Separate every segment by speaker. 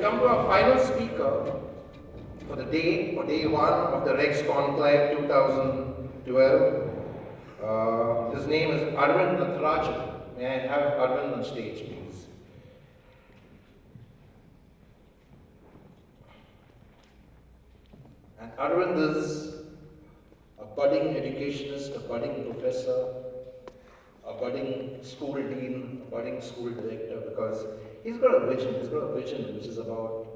Speaker 1: come to our final speaker for day one of the REX Conclave 2012. His name is Arvindh Natarajan. May I have Arvindh on stage, please? And Arvindh is a budding educationist, a budding professor, a budding school dean, a budding school director, because he's got a vision which is about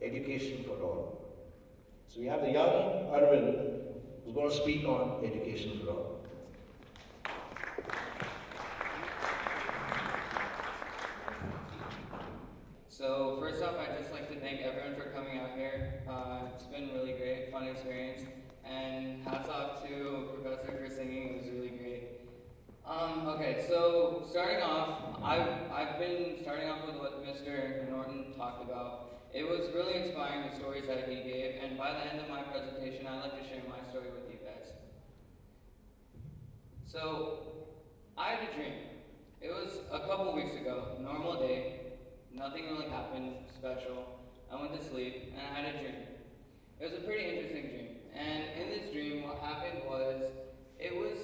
Speaker 1: education for all. So we have the young Arvindh who's going to speak on education for all.
Speaker 2: So first off, I'd just like to thank everyone for coming out here. It's been really great, fun experience, and hats off to Professor for singing. It was really great. Okay, so starting off, I've been starting off with what Mr. Norton talked about. It was really inspiring, the stories that he gave, and by the end of my presentation, I'd like to share my story with you guys. So, I had a dream. It was a couple weeks ago, normal day, nothing really happened special. I went to sleep, and I had a dream. It was a pretty interesting dream, and in this dream, what happened was, it was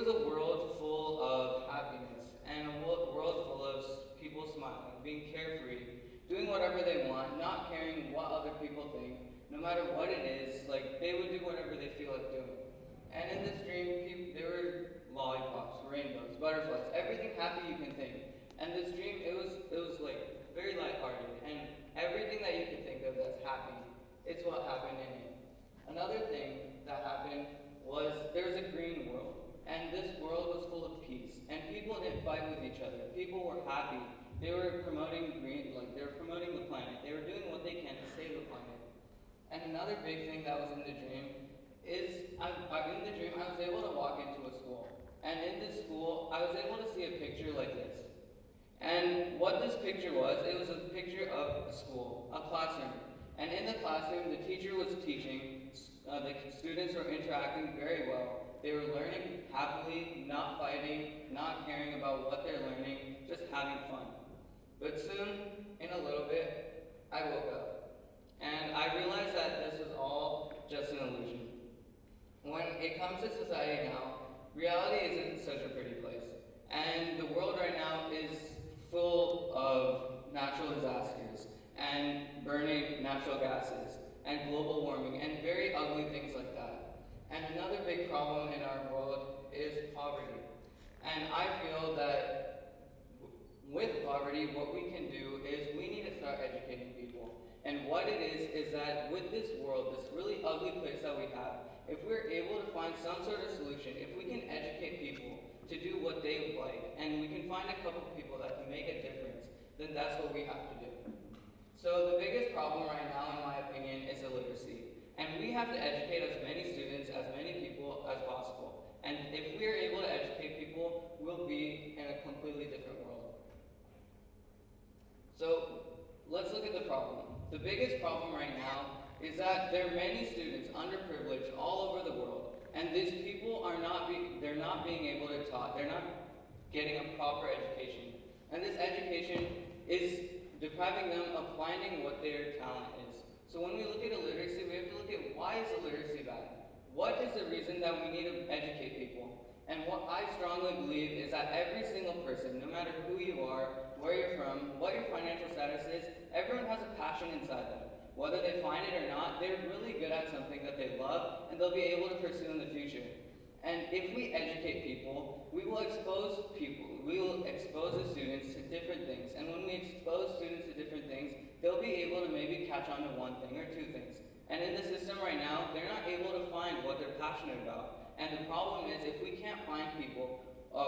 Speaker 2: a world full of happiness, and a world full of people smiling, being carefree, doing whatever they want, not caring what other people think, no matter what it is, like, they would do whatever they feel like doing. And in this dream, there were lollipops, rainbows, butterflies, everything happy you can think. And this dream, it was like, very lighthearted, and everything that you could think of that's happy, it's what happened in it. Another thing that happened was, there was a green world. And this world was full of peace. And people didn't fight with each other. People were happy. They were promoting green, like they were promoting the planet. They were doing what they can to save the planet. And another big thing that was in the dream is, I was able to walk into a school. And in this school, I was able to see a picture like this. And what this picture was, it was a picture of a school, a classroom. And in the classroom, the teacher was teaching. The students were interacting very well. They were learning happily, not fighting, not caring about what they're learning, just having fun. But soon, in a little bit, I woke up. And I realized that this was all just an illusion. When it comes to society now, reality isn't such a pretty place. And the world right now is full of natural disasters, and burning natural gases, and global warming, and very ugly things like that. And another big problem in our world is poverty. And I feel that with poverty, what we can do is we need to start educating people. And what it is that with this world, this really ugly place that we have, if we're able to find some sort of solution, if we can educate people to do what they like, and we can find a couple of people that can make a difference, then that's what we have to do. So the biggest problem right now, in my opinion, is illiteracy. And we have to educate as many students, as many people as possible. And if we're able to educate people, we'll be in a completely different world. So let's look at the problem. The biggest problem right now is that there are many students, underprivileged, all over the world. And these people are they're not being able to talk. They're not getting a proper education. And this education is depriving them of finding what their talent is. So when we look at illiteracy, we have to look at why is illiteracy bad? What is the reason that we need to educate people? And what I strongly believe is that every single person, no matter who you are, where you're from, what your financial status is, everyone has a passion inside them. Whether they find it or not, they're really good at something that they love, and they'll be able to pursue in the future. And if we educate people, we will expose the students to different things. And when we expose students to different things, they'll be able to maybe catch on to one thing or two things. And in the system right now, they're not able to find what they're passionate about. And the problem is, if we can't find people,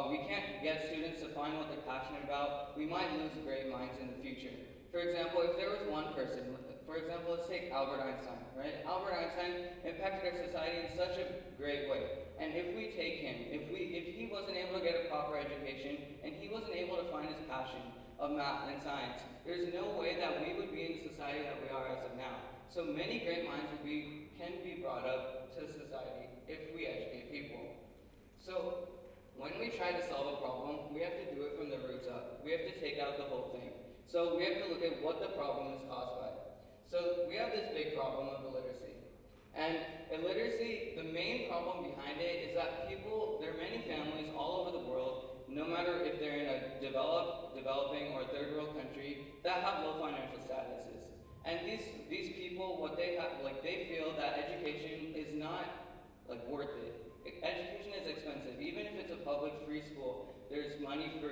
Speaker 2: we can't get students to find what they're passionate about, we might lose great minds in the future. For example, if there was one person, for example, let's take Albert Einstein, right? Albert Einstein impacted our society in such a great way. And if we take him, if he wasn't able to get a proper education, and he wasn't able to find his passion of math and science, there's no way that we would be in the society that we are as of now. So many great minds can be brought up to society if we educate people. So when we try to solve a problem, we have to do it from the roots up. We have to take out the whole thing. So we have to look at what the problem is caused by. So we have this big problem of illiteracy. And illiteracy, the main problem behind it is that there are many families all over the world, no matter if they're in a developing, or third world country, that have low financial statuses. And these people, what they have, they feel that education is not worth it. Education is expensive. Even if it's a public free school, there's money for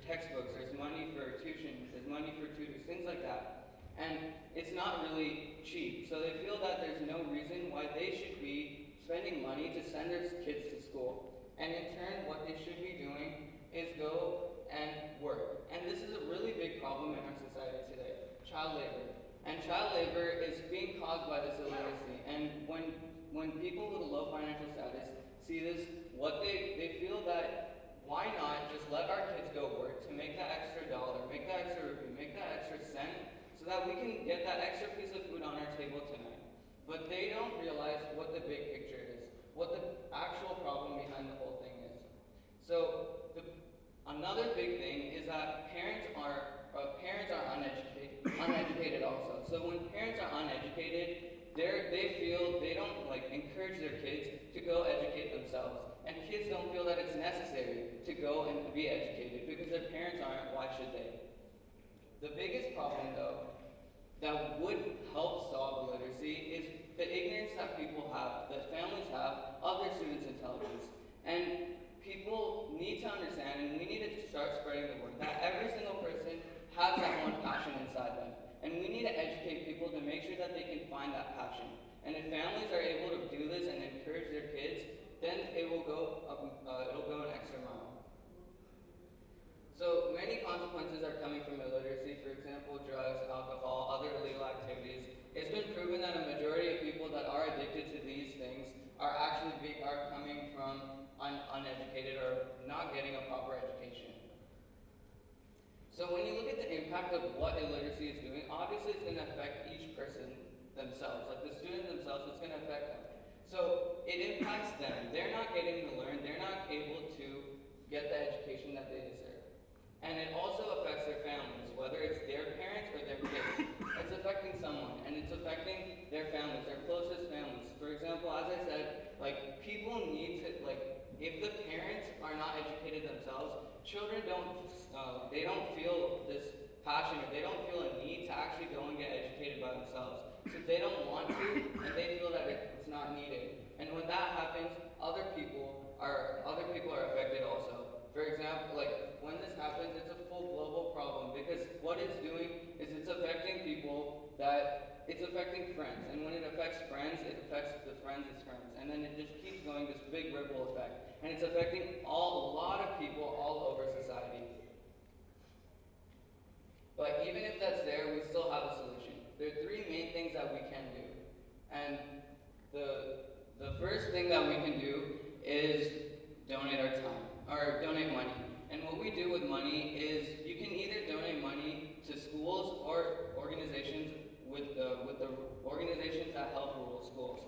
Speaker 2: textbooks, there's money for tuition, there's money for tutors, things like that. And it's not really cheap. So they feel that there's no reason why they should be spending money to send their kids to school. And in turn, what they should be doing is go and work. And this is a really big problem in our society today, child labor. And child labor is being caused by this illiteracy. And when people with a low financial status see this, they feel that why not just let our kids go work to make that extra dollar, make that extra rupee, make that extra cent, so that we can get that extra piece of food on our table tonight. But they don't realize what the big picture is, what the actual problem behind the whole thing is. So another big thing is that parents are uneducated also. So when parents are uneducated, they feel they don't encourage their kids to go educate themselves. And kids don't feel that it's necessary to go and be educated because their parents aren't, why should they? The biggest problem though, that would help solve illiteracy is the ignorance that people have, that families have, of their students' intelligence. And people need to understand, and we need to start spreading the word, that every single person has that one passion inside them. And we need to educate people to make sure that they can find that passion. And if families are able to do this and encourage their kids, then it'll go an extra mile. So many consequences are coming from illiteracy. For example, drugs, alcohol, other illegal activities. It's been proven that a majority of people that are addicted to these things are coming from uneducated or not getting a proper education. So when you look at the impact of what illiteracy is doing, obviously it's going to affect each person themselves. Like the student themselves, it's going to affect them. So it impacts them. They're not getting to learn. They're not able to get the education that they deserve. And it also affects their families, whether it's their parents or their kids. It's affecting someone, and it's affecting their families, their closest families. For example, as I said, people need to, if the parents are not educated themselves, children they don't feel this passion, or they don't feel a need to actually go and get educated by themselves. So they don't want to, and they feel that it's not needed. And when that happens, other people are affected also. For example, when this happens, it's a full global problem, because what it's doing is it's affecting people it's affecting friends. And when it affects friends, it affects the friends' friends. And then it just keeps going, this big ripple effect. And it's affecting a lot of people all over society. But even if that's there, we still have a solution. There are three main things that we can do. And the first thing that we can do is donate our time, or donate money. And what we do with money is you can either donate money to schools or organizations with the organizations that help rural schools.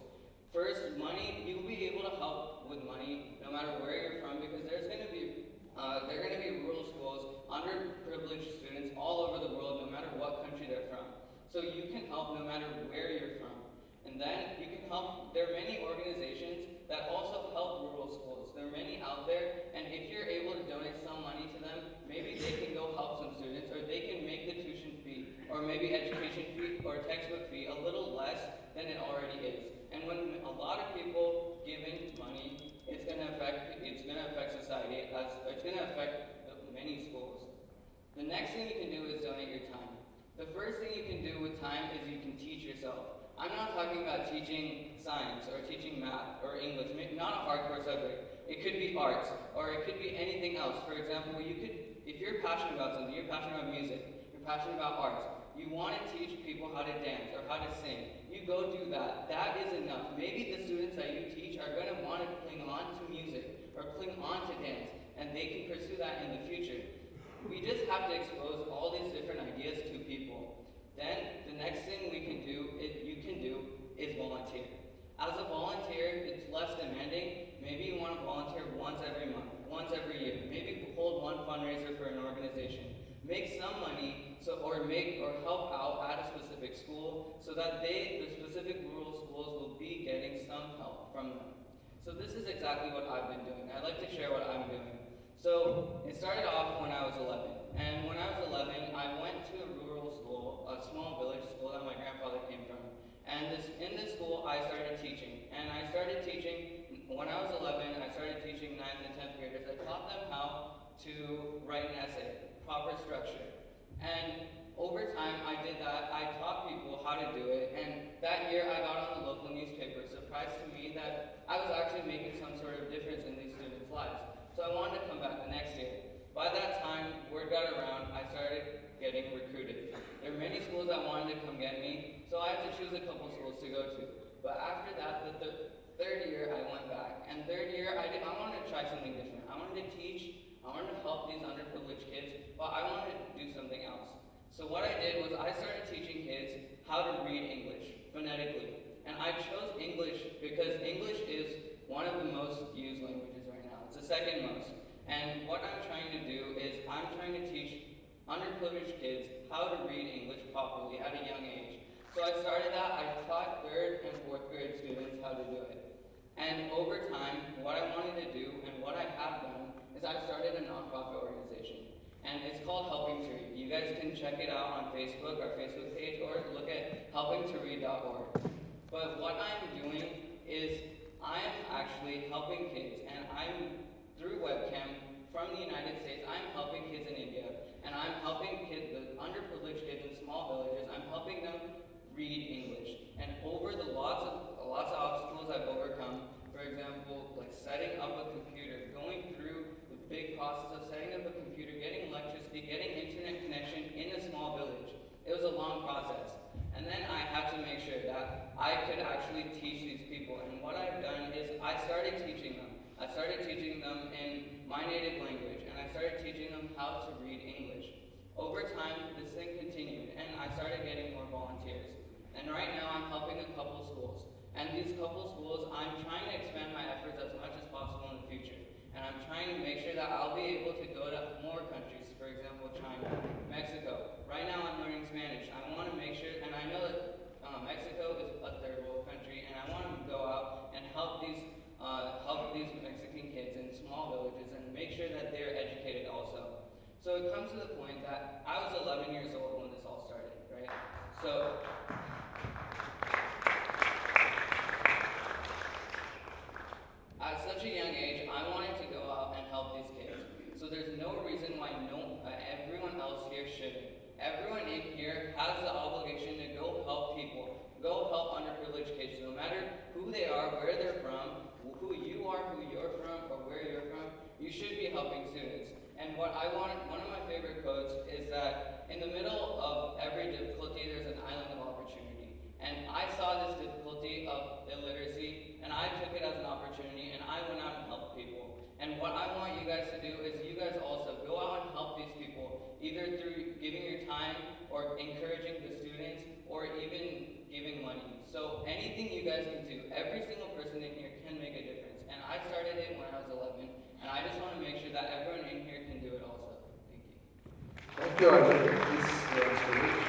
Speaker 2: First, money, you'll be able to help with money no matter where you're from, because there are going to be rural schools, underprivileged students all over the world, no matter what country they're from. So you can help no matter where you're from. And then you can help, there are many organizations that also help rural schools. There are many out there, and if you're able to donate some money to them, maybe they can go help some students, or they can make the tuition fee, or maybe education fee, or textbook fee a little less than it already is. And when a lot of people give in money, it's going to affect society, it's going to affect many schools. The next thing you can do is donate your time. The first thing you can do with time is you can teach yourself. I'm not talking about teaching science or teaching math or English, not a hardcore subject. It could be arts, or it could be anything else. For example, if you're passionate about something, you're passionate about music, you're passionate about arts, you want to teach people how to dance or how to sing, you go do that. That is enough. Maybe the students that you teach are going to want to cling on to music or cling on to dance, and they can pursue that in the future. We just have to expose all these different ideas to people. Then the next thing you can do is volunteer. As a volunteer, it's less demanding. Maybe you want to volunteer once every month, once every year. Maybe hold one fundraiser for an organization. Make some money or help out at a specific school so that the specific rural schools will be getting some help from them. So this is exactly what I've been doing. I'd like to share what I'm doing. So it started off when I was 11. And when I was 11, I went to a rural school, a small village school that my grandfather came from. And in this school, I started teaching. And I started teaching, when I was 11, I started teaching 9th and 10th graders. I taught them how to write an essay, proper structure. And over time, I did that. I taught people how to do it. And that year, I got on the local newspaper. Surprised to me that I was actually making some sort of difference in these students' lives. So I wanted to come back the next year. By that time, word got around, I started getting recruited. There were many schools that wanted to come get me, so I had to choose a couple schools to go to. But after that, the third year, I went back. And third year, I wanted to try something different. I wanted to teach, I wanted to help these underprivileged kids, but I wanted to do something else. So what I did was I started teaching kids how to read English phonetically. And I chose English because English is one of the most used languages right now. It's the second most. And what I'm trying to do is I'm trying to teach underprivileged kids how to read English properly at a young age. So I started that. I taught 3rd and 4th grade students how to do it. And over time, what I wanted to do and what I have done is I've started a nonprofit organization. And it's called Helping to Read. You guys can check it out on Facebook, our Facebook page, or look at helpingtoread.org. But what I'm doing is I'm actually helping kids, and I'm through webcam from the United States. I'm helping kids in India, and I'm helping the underprivileged kids in small villages. I'm helping them read English. And over the lots of obstacles I've overcome, for example, like setting up a computer, going through the big process of setting up a computer, getting electricity, getting internet connection in a small village. It was a long process. And then I had to make sure that I could actually teach these people. And what I've done is I started teaching them. I started teaching them in my native language, and I started teaching them how to read English. Over time, this thing continued, and I started getting more volunteers. And right now, I'm helping a couple schools. And these couple schools, I'm trying to expand my efforts as much as possible in the future. And I'm trying to make sure that I'll be able to go to more countries, for example, China, Mexico. Right now, I'm learning Spanish. I want to make sure, and I know that Mexico is a third world country, and I want to go out and help these Mexican kids in small villages and make sure that they're educated also. So it comes to the point that I was 11 years old when this all started, right? So at such a young age, I wanted to go out and help these kids. So there's no reason why everyone else here shouldn't. Everyone in here has the obligation to go help people, go help underprivileged kids, no matter who they are, where they're from, who you are, who you're from, or where you're from. You should be helping students. And one of my favorite quotes is that in the middle of every difficulty, there's an island of opportunity. And I saw this difficulty of illiteracy, and I took it as an opportunity, and I went out and helped people. And what I want you guys to do is you guys also go out and help these people, either through giving your time, or encouraging the students, or even giving money. So anything you guys can do, every single person in here can make a difference. And I started it when I was 11, and I just want to make sure that everyone in here can do it also. Thank you.
Speaker 1: Thank you, Arvindh. Please stay on stage.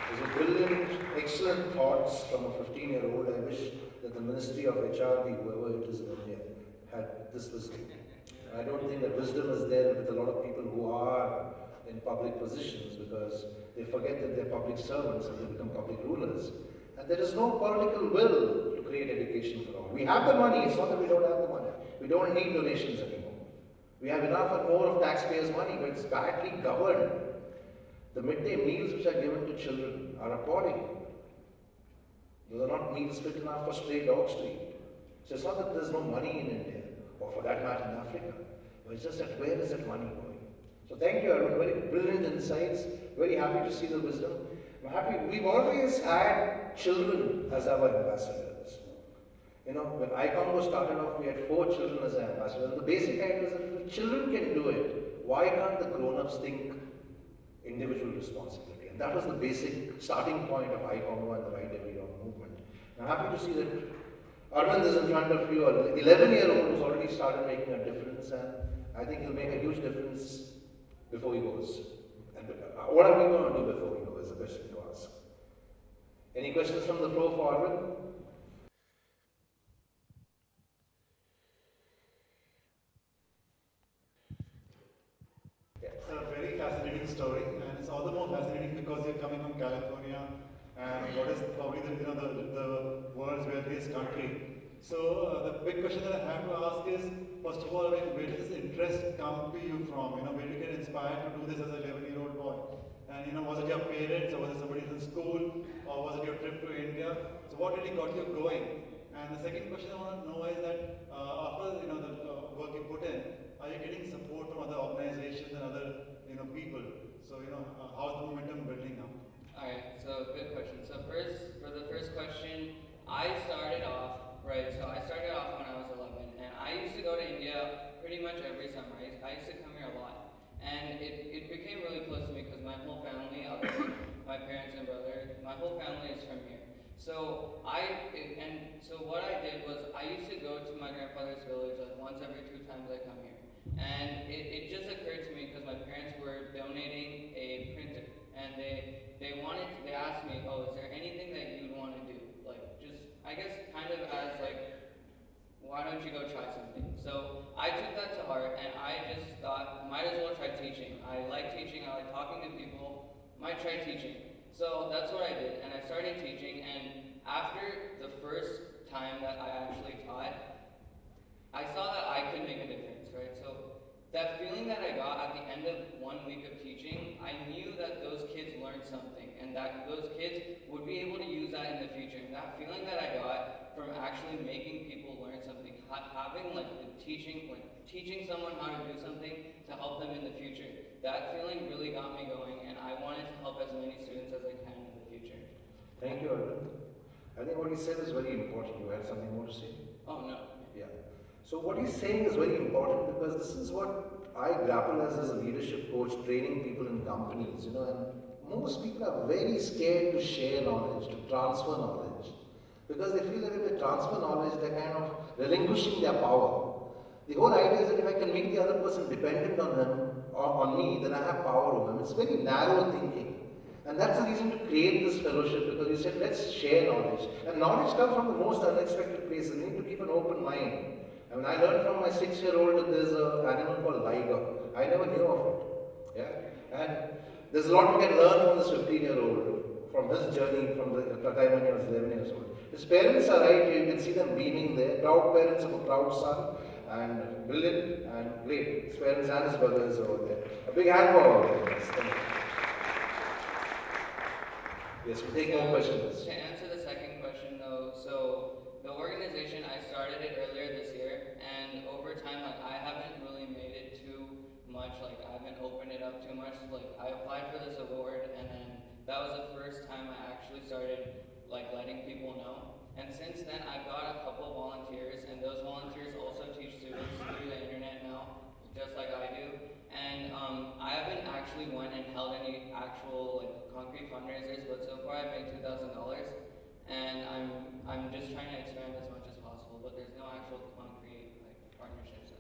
Speaker 1: Those are brilliant, excellent thoughts from a 15-year-old. I wish that the Ministry of HRD, whoever it is in India, had this wisdom. I don't think that wisdom is there with a lot of people who are in public positions because they forget that they're public servants and they become public rulers. And there is no political will to create education for all. We have the money, it's not that we don't have the money. We don't need donations anymore. We have enough and more of taxpayers' money, but it's badly governed. The midday meals which are given to children are appalling. Those are not meals fit enough for stray dogs to eat. So it's not that there's no money in India, or for that matter in Africa, but it's just that where is that money going? So thank you, Arvindh. Very brilliant insights. Very happy to see the wisdom. I'm happy. We've always had children as our ambassadors. You know, when ICOM started off, we had 4 children as our ambassadors. And the basic idea is that if children can do it, why can't the grown-ups think individual responsibility? And that was the basic starting point of ICOM and the Right Every Wrong movement. I'm happy to see that Arvindh is in front of you, an 11-year-old who's already started making a difference, and I think he'll make a huge difference before he goes. And what are we going to do before we go is the question to ask. Any questions from the floor for Arvindh?
Speaker 3: It's a very fascinating story, and it's all the more fascinating because you're coming from California, and what is probably the world's wealthiest country. So the big question that I have to ask is, first of all, I mean, where does this interest come to you from? Where do you get inspired to do this as an 11-year-old boy? And was it your parents, or was it somebody in school, or was it your trip to India? So what really got you going? And the second question I want to know is that after the work you put in, are you getting support from other organizations and other people? So how's the momentum building up?
Speaker 2: Alright, so good question. So first, for the first question, I started off when I was 11, and I used to go to India pretty much every summer. I used to come here a lot, and it became really close to me because my whole family, other than my parents and brother, my whole family is from here. So what I did was I used to go to my grandfather's village like once every 2 times I come here. And it just occurred to me because my parents were donating a printer, and they asked me, oh, is there anything that you'd want to do? Like, just, I guess, kind of as like, why don't you go try something? So I took that to heart, and I just thought, might as well try teaching. I like teaching, I like talking to people, might try teaching. So that's what I did, and I started teaching, and after the first time that I actually taught, I saw that I could make a difference, right? So that feeling that I got at the end of 1 week of teaching, I knew that those kids learned something, and that those kids would be able to use that in the future. And that feeling that I got from actually making people learn something, having teaching someone how to do something to help them in the future, that feeling really got me going, and I wanted to help as many students as I can in the future.
Speaker 1: Thank you, Arvindh. I think what he said is very important. You had something more to say?
Speaker 2: Oh, no.
Speaker 1: Yeah. So what he's saying is very important because this is what I grapple as a leadership coach, training people in companies, and most people are very scared to share knowledge, to transfer knowledge, because they feel that if they transfer knowledge, they're kind of relinquishing their power. The whole idea is that if I can make the other person dependent on him or on me, then I have power over him. It's very narrow thinking. And that's the reason to create this fellowship, because we said, let's share knowledge. And knowledge comes from the most unexpected places. We need to keep an open mind. I mean, I learned from my 6-year-old that there's an animal called liger. I never knew of it. Yeah? And there's a lot we can learn from this 15-year-old, from his journey from the time when he was 11 years old. His parents are right, you can see them beaming there. Proud parents of a proud son, and brilliant and great. His parents and his brothers over there. A big hand for all of them. Yes, we'll take more questions.
Speaker 2: To answer the second question though, so the organization, I started it earlier this year, and over time, I haven't really made it too much, I haven't opened it up too much. I applied for this award, and then that was the first time I actually started letting people know. And since then, I've got a couple volunteers, and those volunteers also teach students through the internet now, just like I do. And I haven't actually went and held any actual concrete fundraisers, but so far I've made $2,000, and I'm just trying to expand as much as possible. But there's no actual concrete partnerships.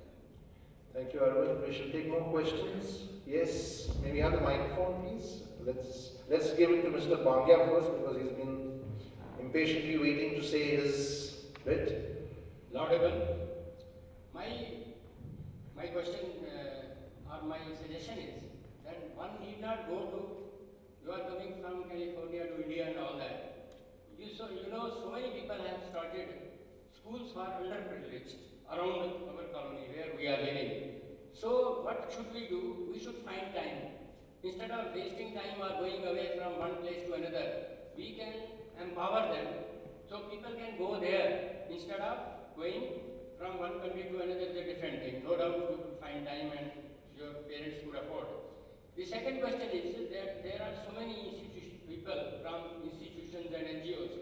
Speaker 1: Thank you, Arvindh. We should take more questions. Yes, may we have the microphone, please? Let's give it to Mr. Bangya first, because he's been impatiently waiting to say his bit.
Speaker 4: Laudable. My question or my suggestion is that one need not go to, you are coming from California to India and all that. So many people have started schools for underprivileged around our colony where we are living. So what should we do? We should find time. Instead of wasting time or going away from one place to another, we can empower them so people can go there instead of going from one country to another. Is a different thing. No doubt you will find time and your parents could afford. The second question is that there are so many people from institutions and NGOs.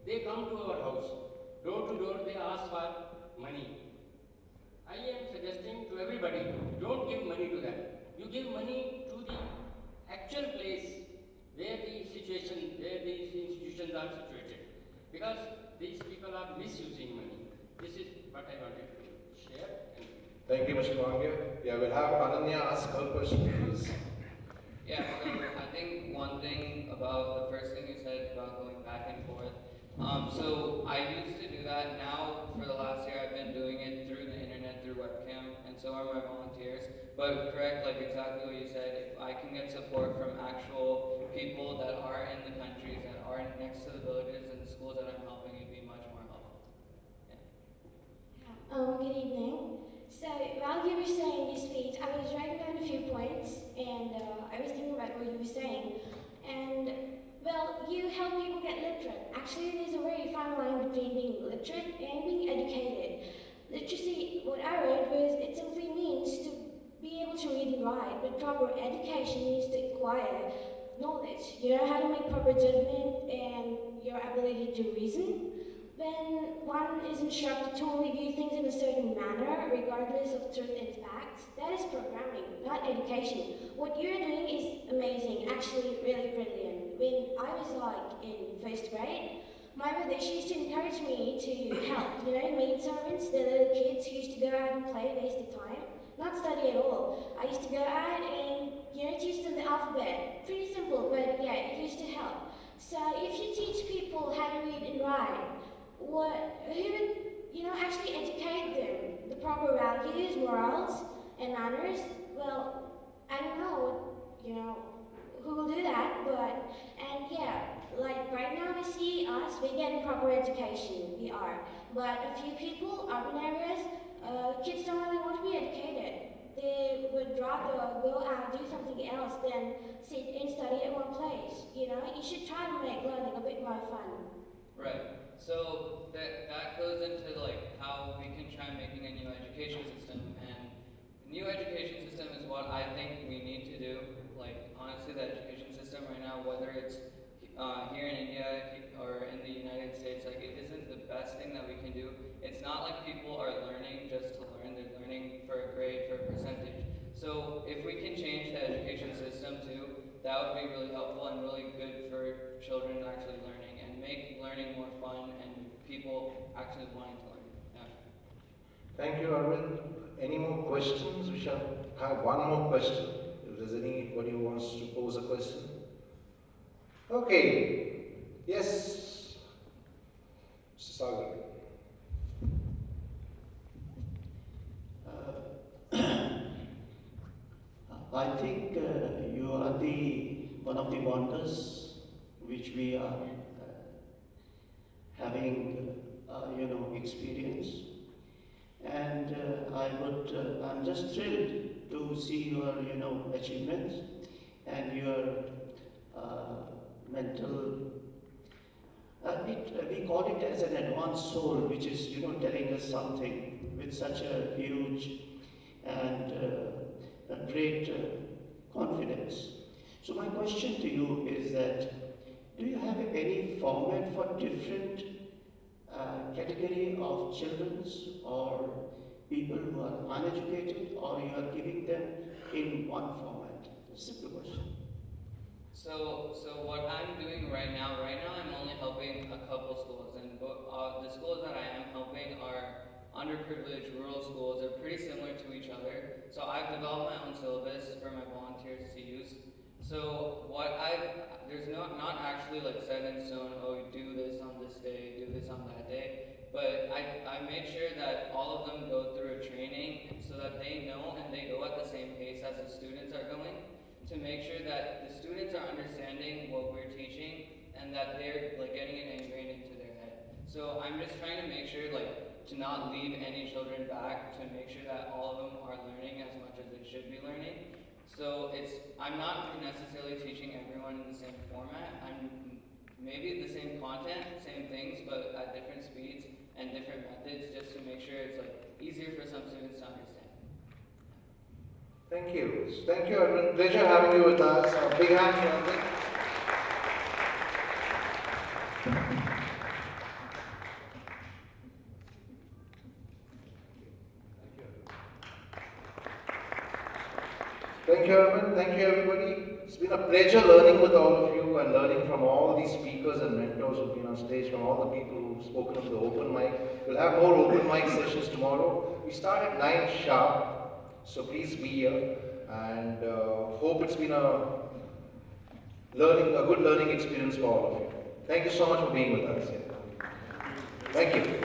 Speaker 4: They come to our house, door to door, they ask for money. I am suggesting to everybody, don't give money to them. You give money to the actual place where these institutions are situated. Because these people are misusing money. This is what I wanted to share.
Speaker 1: Thank you, Mr. Bangya. Yeah, we'll have Ananya ask her question, please.
Speaker 2: Yeah, so forth. So I used to do that. Now, for the last year, I've been doing it through the internet, through webcam, and so are my volunteers. But correct, like exactly what you said, if I can get support from actual people that are in the countries, that are next to the villages and the schools that I'm helping, it'd be much more helpful. Yeah.
Speaker 5: Good evening. So while you were saying your speech, I was writing down a few points, and I was thinking about what you were saying. And well, you help people get literate. Actually, there's a very fine line between being literate and being educated. Literacy, what I read was, it simply means to be able to read and write, but proper education means to acquire knowledge. You know how to make proper judgment and your ability to reason. When one is instructed to only view things in a certain manner, regardless of truth and facts, that is programming, not education. What you're doing is amazing, actually really brilliant. When I was like in first grade, my mother, she used to encourage me to help, maid servants, the little kids who used to go out and play, waste their time, not study at all. I used to go out and, teach them the alphabet. Pretty simple, but yeah, it used to help. So if you teach people how to read and write, who would, actually educate them, the proper values, morals, and manners, well, I don't know, who will do that, and yeah, like right now we see us, we're getting proper education, we are. But a few people, urban areas, kids don't really want to be educated. They would rather go out and do something else than sit and study at one place. You should try to make learning a bit more fun.
Speaker 2: Right. So that goes into like how we can try making a new education system, and new education system is what I think we need to do. Like honestly, the education system right now, whether it's here in India or in the United States, like it isn't the best thing that we can do. It's not like people are learning just to learn, they're learning for a grade, for a percentage. So if we can change the education system too, that would be really helpful and really good for children actually learning and make learning more fun and people actually wanting to learn. Yeah.
Speaker 1: Thank you, Arvind. Any more questions? We shall have one more question. If there's anybody who wants to pose a question. Okay. Yes. Mr. Sagar.
Speaker 6: I think you are one of the wonders which we are having, experience, and I'm just thrilled to see your, achievements and your mental. We call it as an advanced soul, which is, telling us something with such a huge and a great confidence. So my question to you is that, do you have any format for different category of children or people who are uneducated, or you are giving them in one format? Simple question.
Speaker 2: So what I'm doing right now I'm only helping a couple schools, and the schools that I am helping are underprivileged rural schools. They're pretty similar to each other. So I've developed my own syllabus for my volunteers to use. So there's not actually like set in stone, oh, do this on this day, do this on that day. But I make sure that all of them go through a training so that they know and they go at the same pace as the students are going, to make sure that the students are understanding what we're teaching and that they're like getting it ingrained into their head. So I'm just trying to make sure to not leave any children back, to make sure that all of them are learning as much as they should be learning. So I'm not necessarily teaching everyone in the same format. I'm maybe the same content, same things, but at different speeds and different methods, just to make sure it's easier for some students to understand.
Speaker 1: Thank you. Thank you, Arvind. Pleasure having you with us. A big hand for Arvind. Thank you, Arvind. Thank you, everybody. It's been a pleasure learning with all of you and learning from all these speakers and mentors who've been on stage, from all the people who've spoken on the open mic. We'll have more open mic sessions tomorrow. We start at 9 sharp, so please be here. And hope it's been a good learning experience for all of you. Thank you so much for being with us. Thank you.